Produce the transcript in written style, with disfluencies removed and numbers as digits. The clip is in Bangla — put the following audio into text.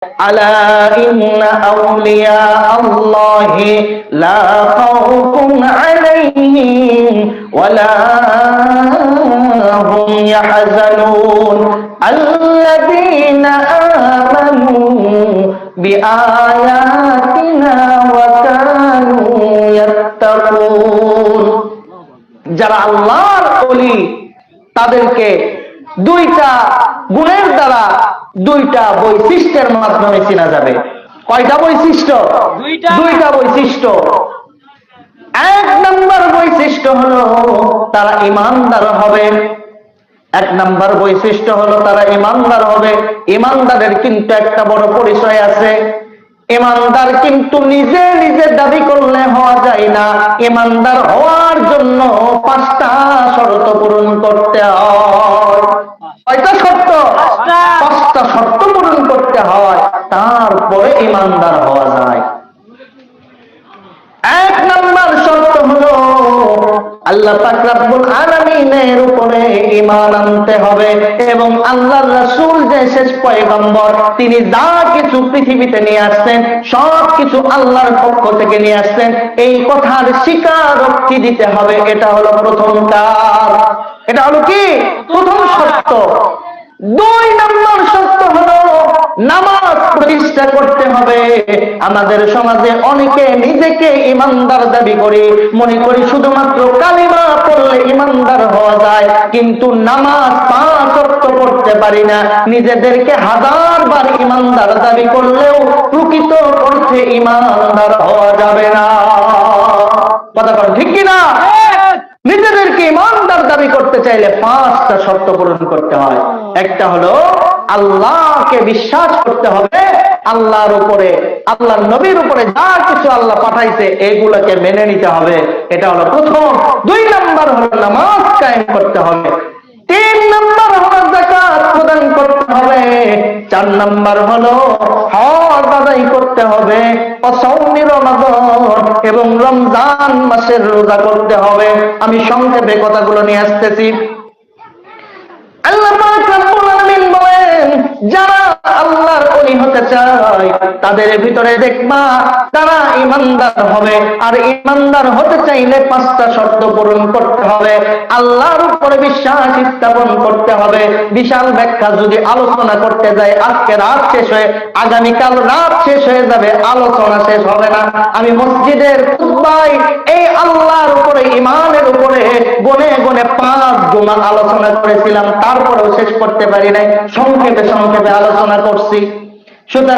আলা ইন্না আউলিয়া আল্লাহি লা খাউফুন আলাইহিম ওয়ালা হুম ইয়াহজানুন আল্লাযীনা আমানু বিআয়াতিনা ওয়া কানু ইয়াত্তাকুন। যারা আল্লাহর ওলি তাদেরকে দুইটা গুণের দ্বারা, দুইটা বৈশিষ্ট্যের মাধ্যমে চেনা যাবে। কয়টা বৈশিষ্ট্য? দুইটা বৈশিষ্ট্য। এক নম্বর বৈশিষ্ট্য হলো তারা ঈমানদার হবে। এক নম্বর বৈশিষ্ট্য হলো তারা ঈমানদার হবে। ঈমানদারের কিন্তু একটা বড় পরিচয় আছে। ঈমানদার কিন্তু নিজে নিজে দাবি করলে হওয়া যায় না। ঈমানদার হওয়ার জন্য 5টা শর্ত পূরণ করতে হয়। কয়টা শর্ত? 5টা শর্ত পূরণ করতে হয়, তারপরে ঈমানদার হওয়া যায়। এক নম্বর শর্ত হলো আল্লাহ পাক রব্বুল আলামিনের উপরে ঈমান আনতে হবে এবং আল্লাহর রাসূল যে শেষ পয়গম্বর, তিনি যা কিছু পৃথিবীতে নিয়ে আসছেন সব কিছু আল্লাহর পক্ষ থেকে নিয়ে আসছেন, এই কথার স্বীকারোক্তি দিতে হবে। এটা হলো প্রথম কাজ। এটা হলো কি? প্রথম শর্ত। 2 নম্বর শর্ত হলো নামাজ প্রতিষ্ঠা করতে হবে। আমাদের সমাজে অনেকে নিজেকে ঈমানদার দাবি করে, মনে করি শুধুমাত্র কালিমা পড়লে ঈমানদার হওয়া যায়, কিন্তু নামাজ 5 ওয়াক্ত পড়তে পারি না। নিজেদেরকে 1000 বার ঈমানদার দাবি করলেও প্রকৃত অর্থে ঈমানদার হওয়া যাবে না। কথা বলেন ঠিক কিনা? নিজেদেরকে ঈমানদার দাবি করতে চাইলে 5টা শর্ত পূরণ করতে হয়। একটা হলো আল্লাহকে বিশ্বাস করতে হবে, আল্লাহর উপরে, আল্লাহর নবীর উপরে যা কিছু আল্লাহ পাঠাইছে এগুলোকে মেনে নিতে হবে। এটা হলো প্রথম। 2 নম্বর হলো নামাজ কায়েম করতে হবে। 3 নম্বর হলো যাকাত প্রদান করতে হবে। 4 নম্বর হলো হজ আদায় করতে হবে। সাওমি রমাদান এবং রমজান মাসের রোজা করতে হবে। আমি সংক্ষেপে কথাগুলো নিয়ে আসতেছি। আল্লাহ পাক রব্বুল আলামিন বলেন, যারা আল্লাহর ওলি হতে চায় তাদের ভিতরে দেখবা তারা ঈমানদার হবে। আর ঈমানদার হতে চাইলে 5টা শর্ত পূরণ করতে হবে। আল্লাহর উপরে বিশ্বাস স্থাপন করতে হবে। বিশাল ব্যাখ্যা যদি আলোচনা করতে যায় আজকে রাত শেষ হয়ে, আগামীকাল রাত শেষ হয়ে যাবে, আলোচনা শেষ হবে না। আমি মসজিদের খুতবায় এই আল্লাহর উপরে, ঈমানের উপরে গনে গনে 5 জুমা আলোচনা করেছিলাম, তারপরেও শেষ করতে পারি নাই। সংক্ষেপে আলোচনা করছি। সুতরাং